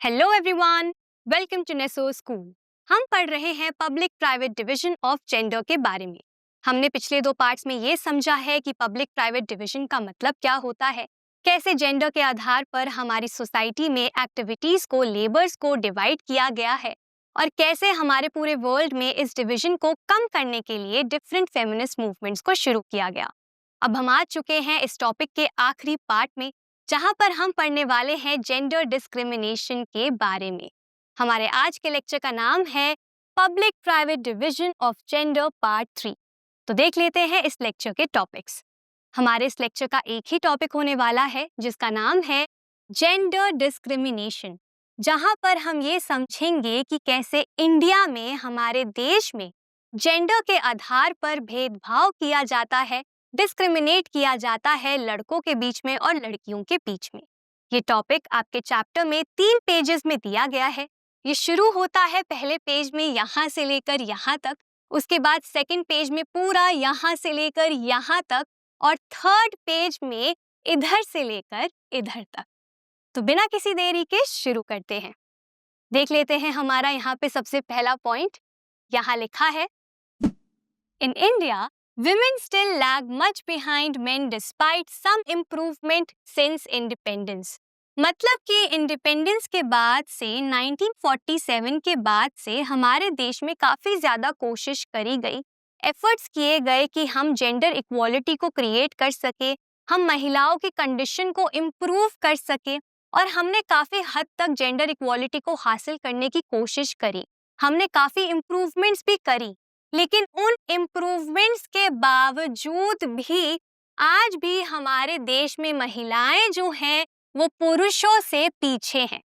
Hello everyone, welcome to Neso school. हम पढ़ रहे हैं public private division of gender के बारे में। हमने पिछले 2 पार्ट्स में ये समझा है कि पब्लिक प्राइवेट डिवीजन का मतलब क्या होता है, कैसे जेंडर के आधार पर हमारी सोसाइटी में एक्टिविटीज को, लेबर्स को डिवाइड किया गया है और कैसे हमारे पूरे वर्ल्ड में इस डिवीजन को कम करने के लिए डिफरेंट फेमिनिस्ट मूवमेंट्स को शुरू किया गया। अब हम आ चुके हैं इस टॉपिक के आखिरी पार्ट में, जहां पर हम पढ़ने वाले हैं जेंडर डिस्क्रिमिनेशन के बारे में। हमारे आज के लेक्चर का नाम है public private division of gender part 3। तो देख लेते हैं इस लेक्चर के टॉपिक्स। हमारे इस लेक्चर का एक ही टॉपिक होने वाला है जिसका नाम है जेंडर डिस्क्रिमिनेशन, जहां पर हम ये समझेंगे कि कैसे इंडिया में, हमारे देश में जेंडर के आधार पर भेदभाव किया जाता है, डिस्क्रिमिनेट किया जाता है लड़कों के बीच में और लड़कियों के बीच में। ये टॉपिक आपके चैप्टर में 3 पेजेस में दिया गया है। ये शुरू होता है पहले पेज में यहाँ से लेकर यहाँ तक, उसके बाद सेकंड पेज में पूरा यहाँ से लेकर यहाँ तक और थर्ड पेज में इधर से लेकर इधर तक। तो बिना किसी देरी के शुरू करते हैं। देख लेते हैं हमारा यहाँ पे सबसे पहला पॉइंट। यहाँ लिखा है, in India women still lag much behind men despite some improvement since independence। मतलब कि इंडिपेंडेंस के बाद से 1947 के बाद से हमारे देश में काफ़ी ज़्यादा कोशिश करी गई, एफर्ट्स किए गए कि हम जेंडर इक्वालिटी को क्रिएट कर सके, हम महिलाओं की कंडीशन को इम्प्रूव कर सके और हमने काफ़ी हद तक जेंडर इक्वालिटी को हासिल करने की कोशिश करी। हमने काफ़ी इम्प्रूवमेंट्स भी करी, लेकिन उन इम्प्रूवमेंट्स के बावजूद भी आज भी हमारे देश में महिलाएं जो हैं वो पुरुषों से पीछे हैं।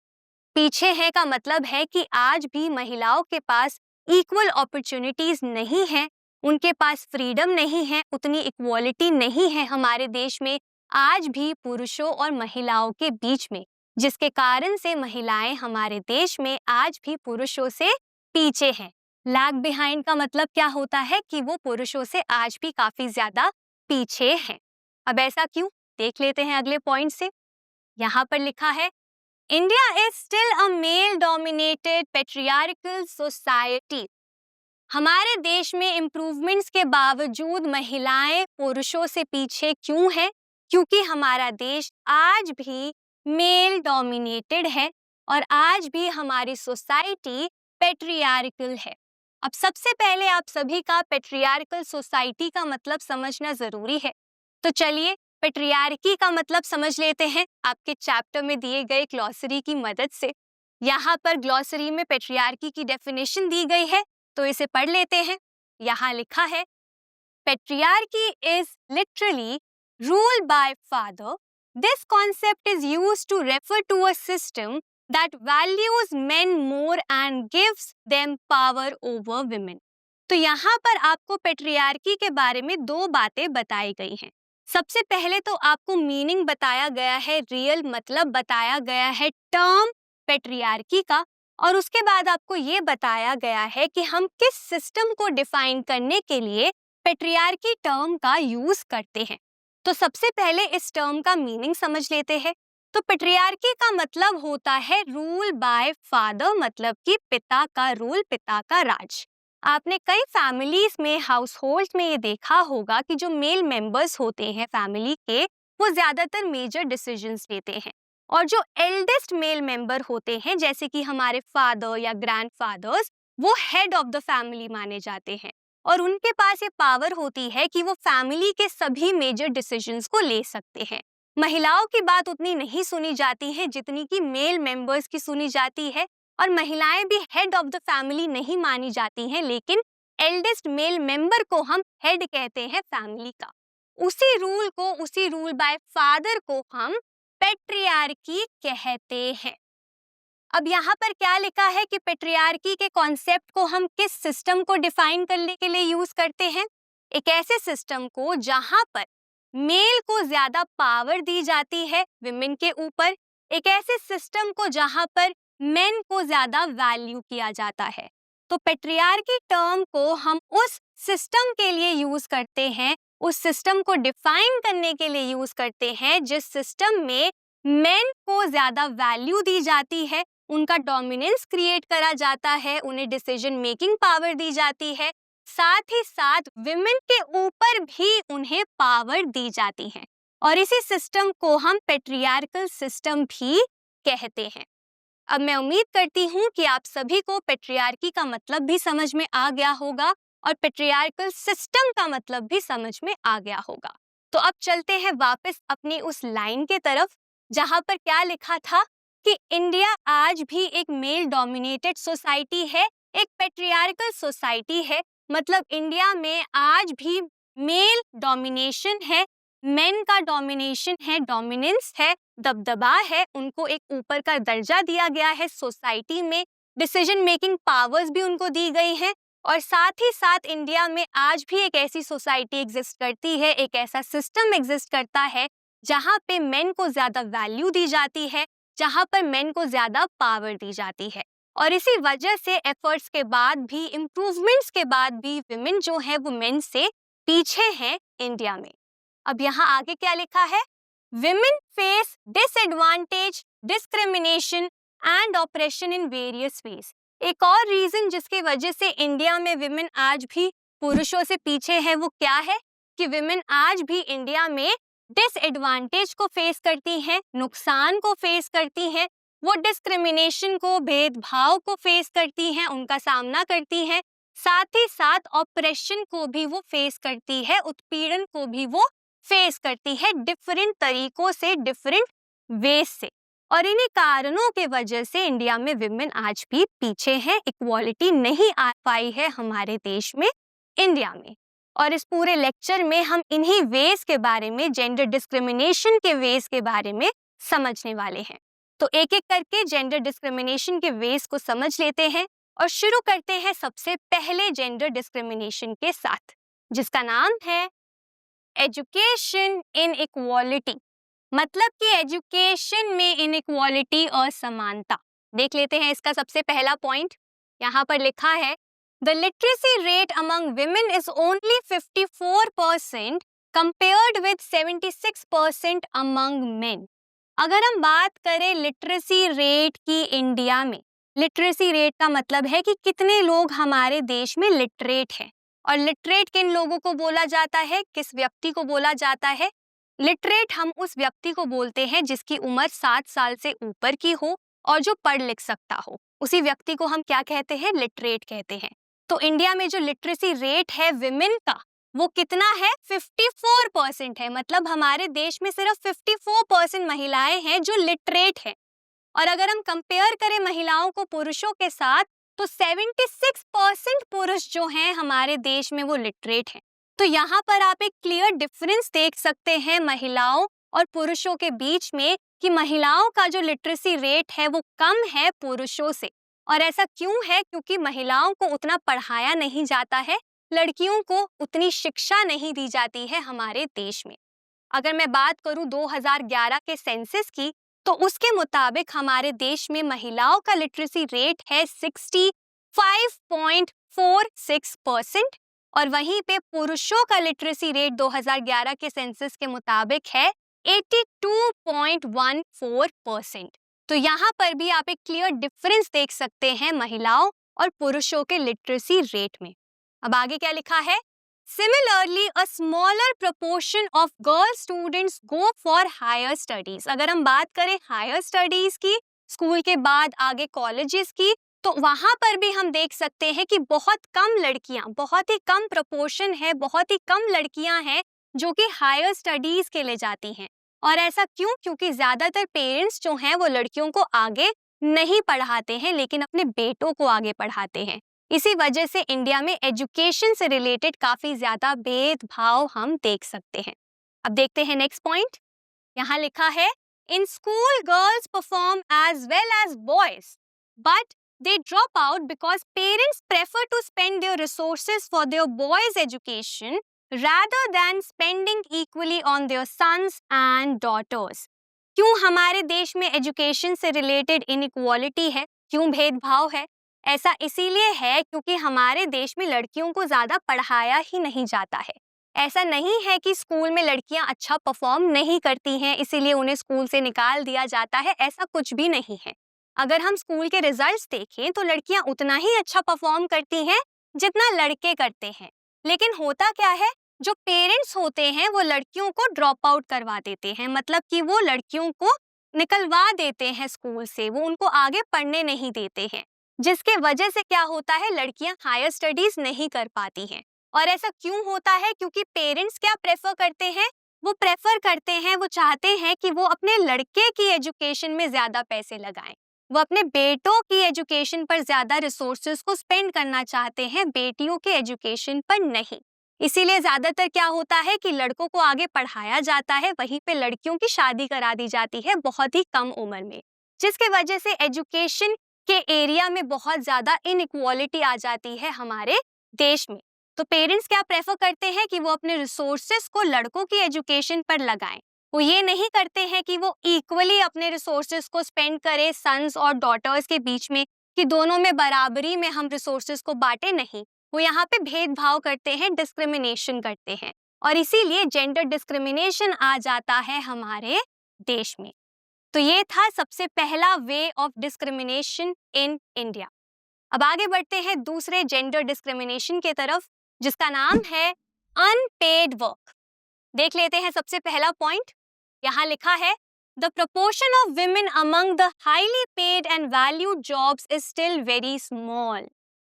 पीछे है का मतलब है कि आज भी महिलाओं के पास इक्वल अपॉर्चुनिटीज नहीं है, उनके पास फ्रीडम नहीं है, उतनी इक्वालिटी नहीं है हमारे देश में आज भी पुरुषों और महिलाओं के बीच में, जिसके कारण से महिलाएं हमारे देश में आज भी पुरुषों से पीछे हैं। लैग बिहाइंड का मतलब क्या होता है कि वो पुरुषों से आज भी काफी ज्यादा पीछे हैं। अब ऐसा क्यों, देख लेते हैं अगले पॉइंट से। यहाँ पर लिखा है, India is still a male dominated patriarchal society. हमारे देश में इम्प्रूवमेंट्स के बावजूद महिलाएं पुरुषों से पीछे क्यों हैं? क्योंकि हमारा देश आज भी मेल डोमिनेटेड है और आज भी हमारी सोसाइटी पेट्रियार्कल है। अब सबसे पहले आप सभी का पेट्रियार्कल सोसाइटी का मतलब समझना जरूरी है। तो चलिए पेट्रियार्की का मतलब समझ लेते हैं आपके चैप्टर में दिए गए ग्लॉसरी की मदद से। यहाँ पर ग्लॉसरी में पेट्रियार्की की डेफिनेशन दी गई है, तो इसे पढ़ लेते हैं। यहाँ लिखा है, patriarchy is literally rule by father. This concept is used to refer to a system that values men more and gives them power over women। तो यहाँ पर आपको पेट्रियार्की के बारे में 2 बातें बताई गई हैं। सबसे पहले तो आपको मीनिंग बताया गया है, रियल मतलब बताया गया है टर्म पेट्रियार्की का, और उसके बाद आपको ये बताया गया है कि हम किस सिस्टम को डिफाइन करने के लिए पेट्रियार्की टर्म का यूज करते हैं। तो सबसे पहले इस टर्म का मीनिंग समझ लेते हैं। तो पेट्रियार्की का मतलब होता है रूल बाय फादर, मतलब कि पिता का रूल, पिता का राज। आपने कई फैमिलीज में, हाउस होल्ड में ये देखा होगा कि जो मेल मेंबर्स होते हैं फैमिली के, वो ज्यादातर मेजर डिसीजंस लेते हैं, और जो एल्डेस्ट मेल मेंबर होते हैं जैसे कि हमारे फादर या ग्रैंडफादर्स, वो हेड ऑफ द फैमिली माने जाते हैं और उनके पास ये पावर होती है कि वो फैमिली के सभी मेजर डिसीजंस को ले सकते हैं। महिलाओं की बात उतनी नहीं सुनी जाती है जितनी कि मेल मेंबर्स की सुनी जाती है, और महिलाएं भी हेड ऑफ द फैमिली नहीं मानी जाती हैं, लेकिन एल्डेस्ट मेल मेंबर को हम हेड कहते हैं फैमिली का। उसी रूल को, उसी रूल बाय फादर को हम पेट्रियार्की कहते हैं। अब यहाँ पर क्या लिखा है कि पेट्रियार्की के कॉन्सेप्ट को हम किस सिस्टम को डिफाइन करने के लिए यूज करते हैं? एक ऐसे सिस्टम को जहां पर मेल को ज्यादा पावर दी जाती है विमेन के ऊपर, एक ऐसे सिस्टम को जहां पर मेन को ज्यादा वैल्यू किया जाता है। तो पेट्रियार्की टर्म को हम उस सिस्टम के लिए यूज करते हैं, उस सिस्टम को डिफाइन करने के लिए यूज करते हैं जिस सिस्टम में मेन को ज्यादा वैल्यू दी जाती है उनका डोमिनेंस क्रिएट करा जाता है, उन्हें डिसीजन मेकिंग पावर दी जाती है, साथ ही साथ विमेन के ऊपर भी उन्हें पावर दी जाती है और इसी सिस्टम को हम पेट्रियार्कल सिस्टम भी कहते हैं। अब मैं उम्मीद करती हूँ कि आप सभी को पेट्रियार्की का मतलब भी समझ में आ गया होगा और पेट्रियार्कल सिस्टम का मतलब भी समझ में आ गया होगा। तो अब चलते हैं वापस अपनी उस लाइन के तरफ जहाँ पर क्या लिखा था कि इंडिया आज भी एक मेल डोमिनेटेड सोसाइटी है, एक पेट्रियार्कल सोसाइटी है। मतलब इंडिया में आज भी मेल डोमिनेशन है, मेन का डोमिनेशन है, डोमिनेंस है, दबदबा है, उनको एक ऊपर का दर्जा दिया गया है सोसाइटी में, डिसीजन मेकिंग पावर्स भी उनको दी गई हैं और साथ ही साथ इंडिया में आज भी एक ऐसी सोसाइटी एग्जिस्ट करती है, एक ऐसा सिस्टम एग्जिस्ट करता है जहाँ पे मेन को ज्यादा वैल्यू दी जाती है, जहाँ पर मेन को ज्यादा पावर दी जाती है। और इसी वजह से एफर्ट्स के बाद भी, इम्प्रूवमेंट्स के बाद भी विमेन जो है वो मेन से पीछे हैं इंडिया में। अब यहाँ आगे क्या लिखा है? Women face disadvantage, discrimination and operation in various ways. एक और रीजन जिसकी वजह से इंडिया में विमेन आज भी पुरुषों से पीछे है वो क्या है कि विमेन आज भी इंडिया में डिसएडवांटेज को फेस करती हैं, नुकसान को फेस करती हैं, वो डिस्क्रिमिनेशन को, भेदभाव को फेस करती हैं, उनका सामना करती हैं, साथ ही साथ ऑपरेशन को भी वो फेस करती है, उत्पीड़न को भी वो फेस करती है डिफरेंट तरीकों से, डिफरेंट वेज से। और इन्हीं कारणों के वजह से इंडिया में विमेन आज भी पीछे हैं, इक्वालिटी नहीं आ पाई है हमारे देश में, इंडिया में। और इस पूरे लेक्चर में हम इन्हीं वेज के बारे में, जेंडर डिस्क्रिमिनेशन के वेज के बारे में समझने वाले हैं। तो एक एक करके जेंडर डिस्क्रिमिनेशन के वेज को समझ लेते हैं और शुरू करते हैं सबसे पहले जेंडर डिस्क्रिमिनेशन के साथ, जिसका नाम है एजुकेशन इनइक्वालिटी। मतलब कि एजुकेशन में इनइक्वालिटी, असमानता। देख लेते हैं इसका सबसे पहला पॉइंट। यहाँ पर लिखा है the literacy rate among women is only 54% compared with 76% among main. अगर हम बात करें लिटरेसी रेट की इंडिया में, लिटरेसी रेट का मतलब है कि कितने लोग हमारे देश में लिटरेट हैं। और लिटरेट किन लोगों को बोला जाता है, किस व्यक्ति को बोला जाता है? लिटरेट हम उस व्यक्ति को बोलते हैं जिसकी उम्र 7 साल से ऊपर की हो और जो पढ़ लिख सकता हो, उसी व्यक्ति को हम क्या कहते हैं? लिटरेट कहते हैं। तो इंडिया में जो लिटरेसी रेट है विमेन का, वो कितना है? 54% है। मतलब हमारे देश में सिर्फ 54% महिलाएं हैं जो लिटरेट हैं। और अगर हम कंपेयर करें महिलाओं को पुरुषों के साथ, तो 76% पुरुष जो हैं हमारे देश में वो लिटरेट हैं। तो यहाँ पर आप एक क्लियर डिफरेंस देख सकते हैं महिलाओं और पुरुषों के बीच में कि महिलाओं का जो लिटरेसी रेट है वो कम है पुरुषों से। और ऐसा क्यों है? क्योंकि महिलाओं को उतना पढ़ाया नहीं जाता है, लड़कियों को उतनी शिक्षा नहीं दी जाती है हमारे देश में। अगर मैं बात करूं 2011 के सेंसस की, तो उसके मुताबिक हमारे देश में महिलाओं का लिटरेसी रेट है 65.46% और वहीं पे पुरुषों का लिटरेसी रेट 2011 के सेंसस के मुताबिक है 82.14%। तो यहाँ पर भी आप एक क्लियर डिफरेंस देख सकते हैं महिलाओं और पुरुषों के लिटरेसी रेट में। अब आगे क्या लिखा है? Similarly, a smaller proportion of girl students go for higher studies. अगर हम बात करें हायर स्टडीज की, स्कूल के बाद आगे कॉलेजेस की, तो वहाँ पर भी हम देख सकते हैं कि बहुत कम लड़कियाँ, बहुत ही कम प्रोपोर्शन है, बहुत ही कम लड़कियाँ हैं जो कि हायर स्टडीज के लिए जाती हैं। और ऐसा क्यों? क्योंकि ज़्यादातर पेरेंट्स जो हैं वो लड़कियों को आगे नहीं पढ़ाते हैं, लेकिन अपने बेटों को आगे पढ़ाते हैं। इसी वजह से इंडिया में एजुकेशन से रिलेटेड काफी ज्यादा भेदभाव हम देख सकते हैं। अब देखते हैं नेक्स्ट पॉइंट। यहाँ लिखा है in school girls perform as well as boys but they drop out because parents prefer to spend their resources for their boys education rather than spending equally on their sons and daughters। क्यों हमारे देश में education से related inequality है, क्यों भेदभाव है? ऐसा इसीलिए है क्योंकि हमारे देश में लड़कियों को ज़्यादा पढ़ाया ही नहीं जाता है। ऐसा नहीं है कि स्कूल में लड़कियां अच्छा परफॉर्म नहीं करती हैं इसीलिए उन्हें स्कूल से निकाल दिया जाता है, ऐसा कुछ भी नहीं है। अगर हम स्कूल के रिजल्ट्स देखें तो लड़कियां उतना ही अच्छा परफॉर्म करती हैं जितना लड़के करते हैं। लेकिन होता क्या है, जो पेरेंट्स होते हैं वो लड़कियों को ड्रॉप आउट करवा देते हैं, मतलब कि वो लड़कियों को निकलवा देते हैं स्कूल से, वो उनको आगे पढ़ने नहीं देते हैं, जिसके वजह से क्या होता है, लड़कियां हायर स्टडीज नहीं कर पाती हैं। और ऐसा क्यों होता है? क्योंकि पेरेंट्स क्या प्रेफर करते हैं, वो चाहते हैं कि वो अपने लड़के की एजुकेशन में ज्यादा पैसे लगाएं, वो अपने बेटों की एजुकेशन पर ज्यादा रिसोर्सेज को स्पेंड करना चाहते हैं, बेटियों के एजुकेशन पर नहीं। इसीलिए ज्यादातर क्या होता है कि लड़कों को आगे पढ़ाया जाता है, वहीं पे लड़कियों की शादी करा दी जाती है बहुत ही कम उम्र में, जिसके वजह से एजुकेशन के एरिया में बहुत ज्यादा इनइक्वालिटी आ जाती है हमारे देश में। तो पेरेंट्स क्या प्रेफर करते हैं कि वो अपने रिसोर्सेस को लड़कों की एजुकेशन पर लगाएं। वो ये नहीं करते हैं कि वो इक्वली अपने रिसोर्सेस को स्पेंड करें सन्स और डॉटर्स के बीच में, कि दोनों में बराबरी में हम रिसोर्सेस को बांटे, नहीं। वो यहाँ पे भेदभाव करते हैं, डिस्क्रिमिनेशन करते हैं, और इसीलिए जेंडर डिस्क्रिमिनेशन आ जाता है हमारे देश में। तो ये था सबसे पहला way of discrimination in India. अब आगे बढ़ते हैं दूसरे जेंडर डिस्क्रिमिनेशन के तरफ, जिसका नाम है अनपेड वर्क। देख लेते हैं सबसे पहला पॉइंट। यहाँ लिखा है, the proportion of women among the highly paid and valued jobs is still very small।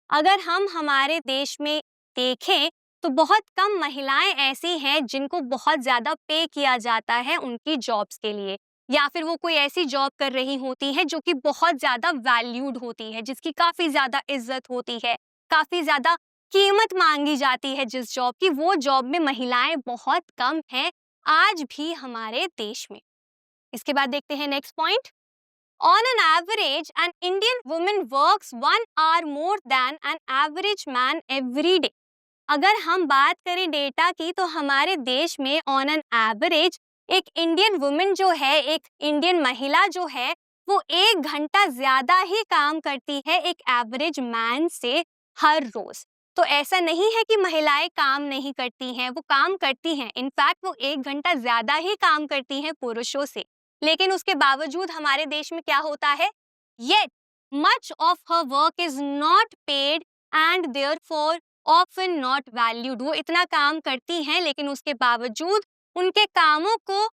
अगर हम हमारे देश में देखें तो बहुत कम महिलाएं ऐसी हैं जिनको बहुत ज्यादा पे किया जाता है उनकी जॉब्स के लिए, या फिर वो कोई ऐसी जॉब कर रही होती है जो कि बहुत ज्यादा वैल्यूड होती है, जिसकी काफी ज्यादा इज्जत होती है, काफी ज्यादा कीमत मांगी जाती है जिस जॉब की, वो जॉब में महिलाएं बहुत कम हैं आज भी हमारे देश में। इसके बाद देखते हैं next point. On an average, an Indian woman works 1 hour more than an average man every day। अगर हम बात करें डेटा की तो हमारे देश में ऑन एन एवरेज एक इंडियन वुमेन जो है, एक इंडियन महिला जो है, वो 1 घंटा ज्यादा ही काम करती है एक एवरेज मैन से हर रोज। तो ऐसा नहीं है कि महिलाएं काम नहीं करती हैं, वो काम करती हैं, इनफैक्ट वो 1 घंटा ज्यादा ही काम करती हैं पुरुषों से। लेकिन उसके बावजूद हमारे देश में क्या होता है, yet much of her work is not paid and therefore often not valued. वो इतना काम करती हैं लेकिन उसके बावजूद उनके कामों को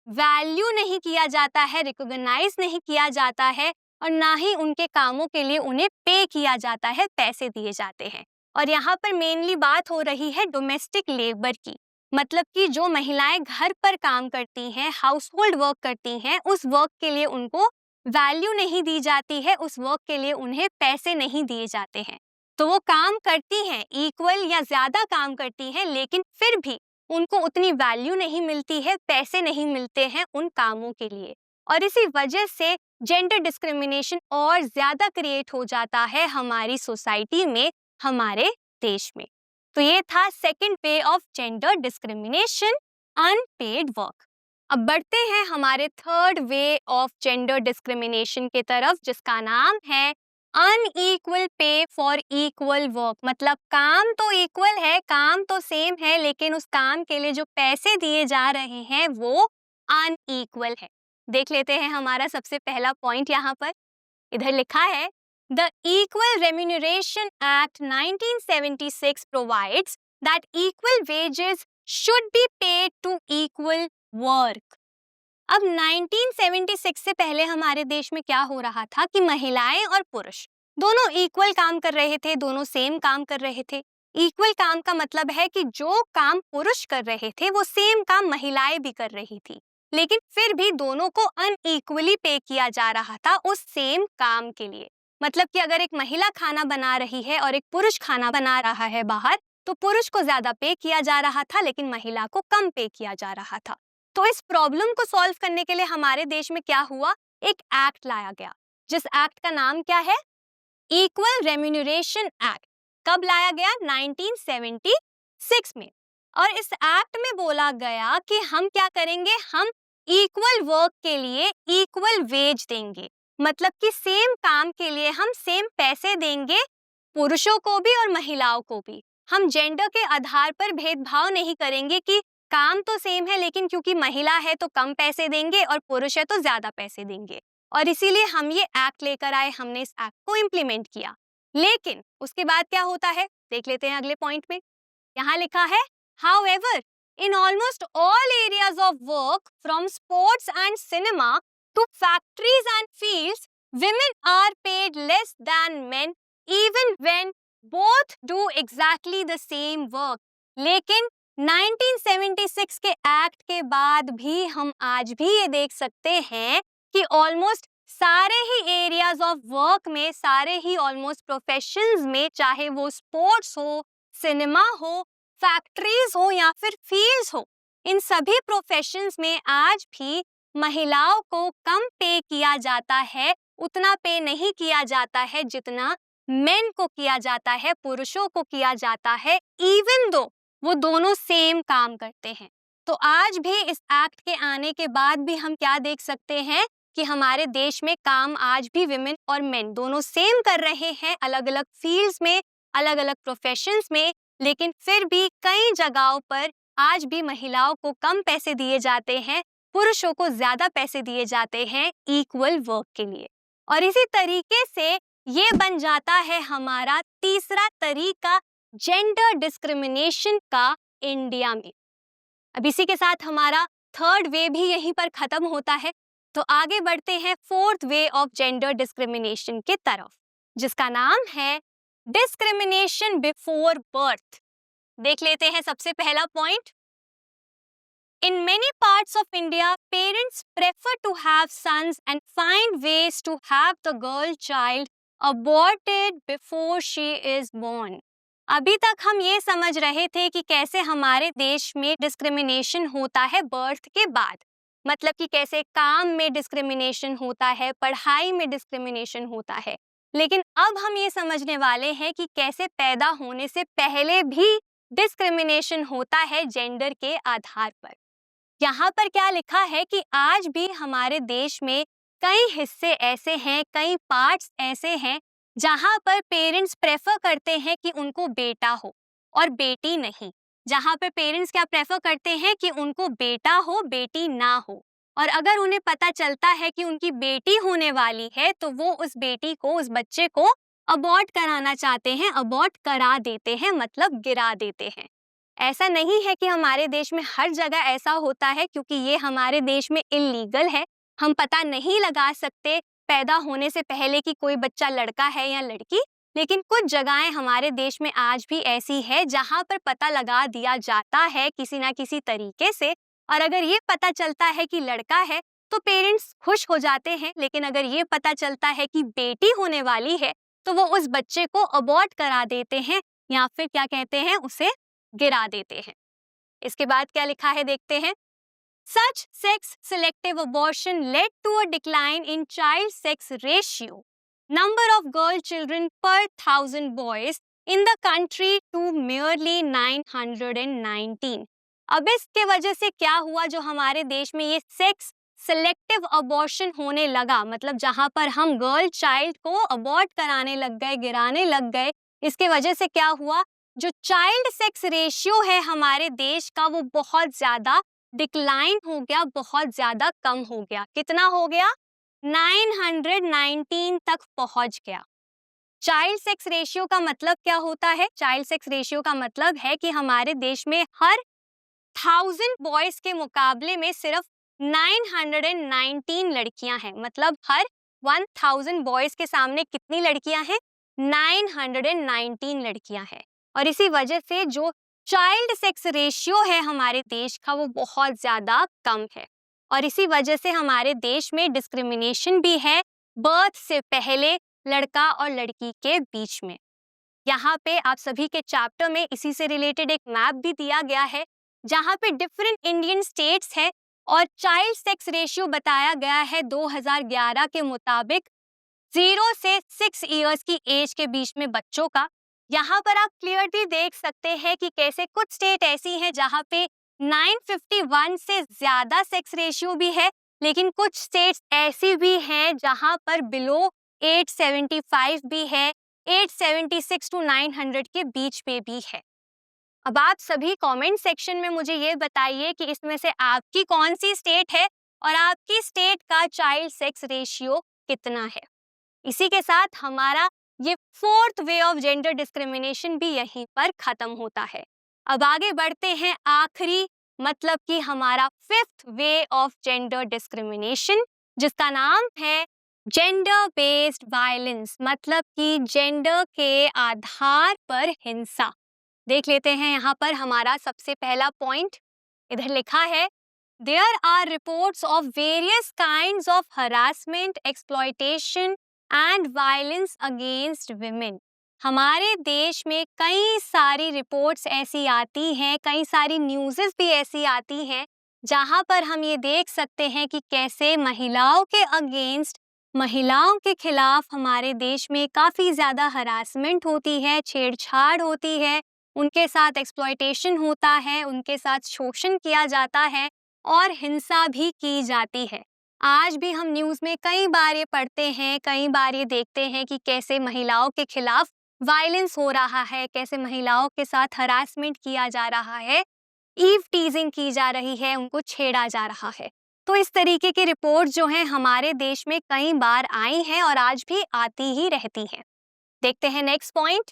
वैल्यू नहीं किया जाता है, रिकॉग्नाइज नहीं किया जाता है, और ना ही उनके कामों के लिए उन्हें पे किया जाता है, पैसे दिए जाते हैं। और यहाँ पर मेनली बात हो रही है डोमेस्टिक लेबर की, मतलब कि जो महिलाएं घर पर काम करती हैं, हाउस होल्ड वर्क करती हैं, उस वर्क के लिए उनको वैल्यू नहीं दी जाती है, उस वर्क के लिए उन्हें पैसे नहीं दिए जाते हैं। तो वो काम करती हैं, इक्वल या ज्यादा काम करती हैं, लेकिन फिर भी उनको उतनी वैल्यू नहीं मिलती है, पैसे नहीं मिलते हैं उन कामों के लिए। और इसी वजह से जेंडर डिस्क्रिमिनेशन और ज्यादा क्रिएट हो जाता है हमारी सोसाइटी में, हमारे देश में। तो ये था second way of gender discrimination, unpaid work. अब बढ़ते हैं हमारे third way of gender discrimination के तरफ, जिसका नाम है अनइक्वल पे फॉर इक्वल वर्क। मतलब काम तो इक्वल है, काम तो सेम है, लेकिन उस काम के लिए जो पैसे दिए जा रहे हैं वो अनइक्वल है। देख लेते हैं हमारा सबसे पहला पॉइंट यहाँ पर। इधर लिखा है, The Equal Remuneration Act 1976 provides that equal wages should be paid to equal work। अब 1976 से पहले हमारे देश में क्या हो रहा था कि महिलाएं और पुरुष दोनों इक्वल काम कर रहे थे, दोनों सेम काम कर रहे थे। इक्वल काम का मतलब है कि जो काम पुरुष कर रहे थे वो सेम काम महिलाएं भी कर रही थी, लेकिन फिर भी दोनों को अनइक्वली पे किया जा रहा था उस सेम काम के लिए। मतलब कि अगर एक महिला खाना बना रही है और एक पुरुष खाना बना रहा है बाहर, तो पुरुष को ज्यादा पे किया जा रहा था लेकिन महिला को कम पे किया जा रहा था। तो इस प्रॉब्लम को सॉल्व करने के लिए हमारे देश में क्या हुआ, एक एक्ट लाया गया, जिस एक्ट का नाम क्या है, इक्वल रेम्यूनरेशन एक्ट। कब लाया गया, 1976 में। और इस एक्ट में बोला गया कि हम क्या करेंगे, हम इक्वल वर्क के लिए इक्वल वेज देंगे। मतलब कि सेम काम के लिए हम सेम पैसे देंगे, पुरुषों को भी और महिलाओं को भी। हम जेंडर के आधार पर भेदभाव नहीं करेंगे कि काम तो सेम है लेकिन क्योंकि महिला है तो कम पैसे देंगे और पुरुष है तो ज्यादा पैसे देंगे। और इसीलिए हम ये एक्ट लेकर आए, हमने इस एक्ट को इम्प्लीमेंट किया। लेकिन उसके बाद क्या होता है, देख लेते हैं अगले पॉइंट में। यहाँ लिखा है, however, in almost all areas of work, from sports and cinema to factories and fields, women are paid less than men, even when both do exactly the same work. लेकिन 1976 के एक्ट के बाद भी हम आज भी ये देख सकते हैं कि ऑलमोस्ट सारे ही एरियाज ऑफ वर्क में, सारे ही ऑलमोस्ट प्रोफेशंस में, चाहे वो स्पोर्ट्स हो, सिनेमा हो, फैक्ट्रीज हो या फिर फील्ड्स हो, इन सभी प्रोफेशंस में आज भी महिलाओं को कम पे किया जाता है, उतना पे नहीं किया जाता है जितना मेन को किया जाता है, पुरुषों को किया जाता है, इवन दो वो दोनों सेम काम करते हैं। तो आज भी इस एक्ट के आने के बाद भी हम क्या देख सकते हैं कि हमारे देश में काम आज भी विमेन और मेन दोनों सेम कर रहे हैं, अलग अलग फील्ड्स में, अलग अलग प्रोफेशंस में, लेकिन फिर भी कई जगहों पर आज भी महिलाओं को कम पैसे दिए जाते हैं, पुरुषों को ज्यादा पैसे दिए जाते हैं इक्वल वर्क के लिए। और इसी तरीके से ये बन जाता है हमारा तीसरा तरीका जेंडर डिस्क्रिमिनेशन का इंडिया में। अब इसी के साथ हमारा थर्ड वे भी यहीं पर खत्म होता है। तो आगे बढ़ते हैं fourth way of gender discrimination के तरफ, जिसका नाम है डिस्क्रिमिनेशन बिफोर बर्थ। देख लेते हैं सबसे पहला point. In many parts of India, parents prefer to have sons and find ways to have the girl child aborted before she is born. अभी तक हम ये समझ रहे थे कि कैसे हमारे देश में डिस्क्रिमिनेशन होता है बर्थ के बाद, मतलब कि कैसे काम में डिस्क्रिमिनेशन होता है, पढ़ाई में डिस्क्रिमिनेशन होता है। लेकिन अब हम ये समझने वाले हैं कि कैसे पैदा होने से पहले भी डिस्क्रिमिनेशन होता है जेंडर के आधार पर। यहाँ पर क्या लिखा है कि आज भी हमारे देश में कई हिस्से ऐसे हैं, कई पार्ट्स ऐसे हैं जहाँ पर पेरेंट्स प्रेफर करते हैं कि उनको बेटा हो और बेटी नहीं। जहाँ पर पेरेंट्स क्या प्रेफर करते हैं कि उनको बेटा हो, बेटी ना हो। और अगर उन्हें पता चलता है कि उनकी बेटी होने वाली है तो वो उस बेटी को, उस बच्चे को अबॉर्ट कराना चाहते हैं, अबॉर्ट करा देते हैं, मतलब गिरा देते हैं। ऐसा नहीं है कि हमारे देश में हर जगह ऐसा होता है, क्योंकि ये हमारे देश में इल्लीगल है। हम पता नहीं लगा सकते पैदा होने से पहले कि कोई बच्चा लड़का है या लड़की, लेकिन कुछ जगहें हमारे देश में आज भी ऐसी है जहां पर पता लगा दिया जाता है किसी ना किसी तरीके से। और अगर ये पता चलता है कि लड़का है तो पेरेंट्स खुश हो जाते हैं, लेकिन अगर ये पता चलता है कि बेटी होने वाली है तो वो उस बच्चे को अबॉर्ट करा देते हैं या फिर क्या कहते हैं, उसे गिरा देते हैं। इसके बाद क्या लिखा है देखते हैं। Such sex selective abortion led to a decline in child sex ratio, number of girl children per 1,000 boys in the country to merely 919. अब इसके वजह से क्या हुआ, जो हमारे देश में ये सेक्स सिलेक्टिव अबॉर्शन होने लगा, मतलब जहां पर हम गर्ल चाइल्ड को अबॉर्ट कराने लग गए, गिराने लग गए, इसके वजह से क्या हुआ, जो चाइल्ड सेक्स रेशियो है हमारे देश का वो बहुत ज्यादा डिक्लाइन हो गया, बहुत ज्यादा कम हो गया। कितना हो गया? 919 तक पहुंच गया। चाइल्ड सेक्स रेशियो का मतलब क्या होता है? चाइल्ड सेक्स रेशियो का मतलब है कि हमारे देश में हर 1000 बॉयज के मुकाबले में सिर्फ 919 लड़कियां हैं। मतलब हर 1000 बॉयज के सामने कितनी लड़कियां हैं? 919 लड़कियां हैं। और इसी वजह से जो चाइल्ड सेक्स रेशियो है हमारे देश का वो बहुत ज्यादा कम है। और इसी वजह से हमारे देश में डिस्क्रिमिनेशन भी है बर्थ से पहले लड़का और लड़की के बीच में। यहाँ पे आप सभी के चैप्टर में इसी से रिलेटेड एक मैप भी दिया गया है जहाँ पे डिफरेंट इंडियन स्टेट्स है और चाइल्ड सेक्स रेशियो बताया गया है 2011 के मुताबिक 0 से 6 इयर्स की एज के बीच में बच्चों का। यहाँ पर आप क्लियरली देख सकते हैं कि कैसे कुछ स्टेट ऐसी हैं जहाँ पे 951 से ज्यादा सेक्स रेशियो भी है, लेकिन कुछ स्टेट्स ऐसी भी हैं जहाँ पर बिलो 875 भी है, 876 टू 900 के बीच में भी है। अब आप सभी कमेंट सेक्शन में मुझे ये बताइए कि इसमें से आपकी कौन सी स्टेट है और आपकी स्टेट का चाइल्ड सेक्स रेशियो कितना है। इसी के साथ हमारा ये fourth way of gender discrimination भी यहीं पर खत्म होता है। अब आगे बढ़ते हैं आखिरी, मतलब कि हमारा fifth way of gender discrimination, जिसका नाम है जेंडर बेस्ड वायलेंस, मतलब कि जेंडर के आधार पर हिंसा। देख लेते हैं यहाँ पर हमारा सबसे पहला पॉइंट, इधर लिखा है there are reports of various kinds of harassment, exploitation and violence against women. हमारे देश में कई सारी रिपोर्ट्स ऐसी आती हैं, कई सारी न्यूज़ेस भी ऐसी आती हैं जहां पर हम ये देख सकते हैं कि कैसे महिलाओं के अगेंस्ट, महिलाओं के खिलाफ हमारे देश में काफ़ी ज़्यादा हरासमेंट होती है, छेड़छाड़ होती है, उनके साथ एक्सप्लॉयटेशन होता है, उनके साथ शोषण किया जाता है और हिंसा भी की जाती है। आज भी हम न्यूज़ में कई बार ये पढ़ते हैं, कई बार ये देखते हैं कि कैसे महिलाओं के खिलाफ वायलेंस हो रहा है, कैसे महिलाओं के साथ हरासमेंट किया जा रहा है, ईव टीजिंग की जा रही है, उनको छेड़ा जा रहा है। तो इस तरीके की रिपोर्ट जो है हमारे देश में कई बार आई हैं और आज भी आती ही रहती हैं। देखते हैं next point,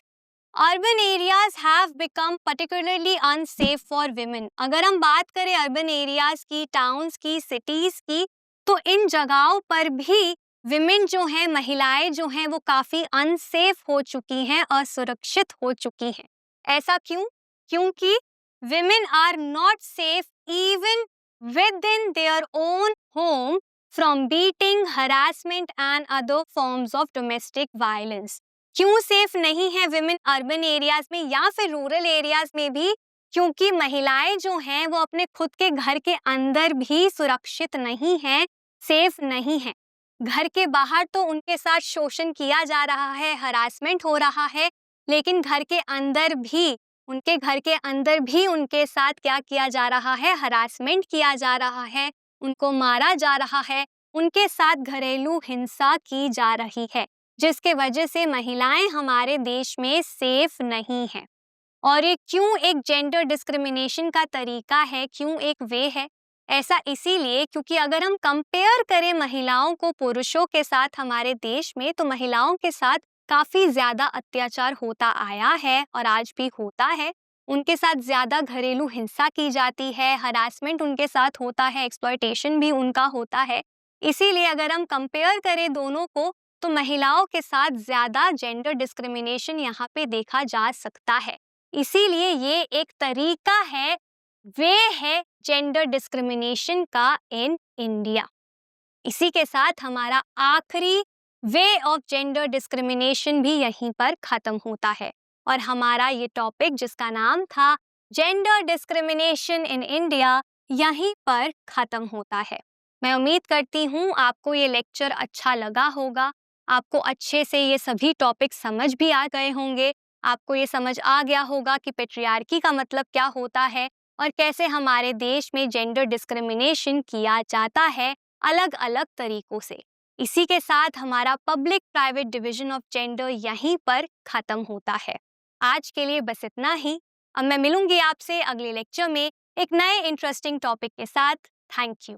urban areas have become particularly unsafe for women. अगर हम बात करें अर्बन एरियाज की, टाउन्स की, सिटीज की, तो इन जगहों पर भी विमेन जो हैं, महिलाएं जो हैं, वो काफ़ी अनसेफ हो चुकी हैं, असुरक्षित हो चुकी हैं। ऐसा क्यों? क्योंकि women are not safe even within their own home from beating, harassment and other forms of domestic violence. क्यों सेफ नहीं है विमेन अर्बन एरियाज में या फिर रूरल एरियाज में भी? क्योंकि महिलाएं जो हैं वो अपने खुद के घर के अंदर भी सुरक्षित नहीं हैं, सेफ नहीं हैं। घर के बाहर तो उनके साथ शोषण किया जा रहा है, हरासमेंट हो रहा है, लेकिन घर के अंदर भी, उनके घर के अंदर भी उनके साथ क्या किया जा रहा है? हरासमेंट किया जा रहा है, उनको मारा जा रहा है, उनके साथ घरेलू हिंसा की जा रही है, जिसके वजह से महिलाएं हमारे देश में सेफ नहीं हैं। और ये क्यों एक जेंडर डिस्क्रिमिनेशन का तरीका है, क्यों एक वे है? ऐसा इसीलिए क्योंकि अगर हम कंपेयर करें महिलाओं को पुरुषों के साथ हमारे देश में, तो महिलाओं के साथ काफ़ी ज़्यादा अत्याचार होता आया है और आज भी होता है। उनके साथ ज़्यादा घरेलू हिंसा की जाती है, हरासमेंट उनके साथ होता है, एक्सप्लॉयटेशन भी उनका होता है। इसीलिए अगर हम कंपेयर करें दोनों को, तो महिलाओं के साथ ज़्यादा जेंडर डिस्क्रिमिनेशन यहाँ पे देखा जा सकता है। इसीलिए ये एक तरीका है, वे है जेंडर डिस्क्रिमिनेशन का इन इंडिया। इसी के साथ हमारा आखिरी वे ऑफ जेंडर डिस्क्रिमिनेशन भी यहीं पर खत्म होता है और हमारा ये टॉपिक जिसका नाम था जेंडर डिस्क्रिमिनेशन इन इंडिया यहीं पर खत्म होता है। मैं उम्मीद करती हूँ आपको ये लेक्चर अच्छा लगा होगा, आपको अच्छे से ये सभी टॉपिक समझ भी आ गए होंगे, आपको ये समझ आ गया होगा कि पेट्रियार्की का मतलब क्या होता है और कैसे हमारे देश में जेंडर डिस्क्रिमिनेशन किया जाता है अलग अलग तरीकों से। इसी के साथ हमारा public private division of gender यहीं पर खत्म होता है। आज के लिए बस इतना ही। अब मैं मिलूंगी आपसे अगले लेक्चर में एक नए इंटरेस्टिंग टॉपिक के साथ। Thank you.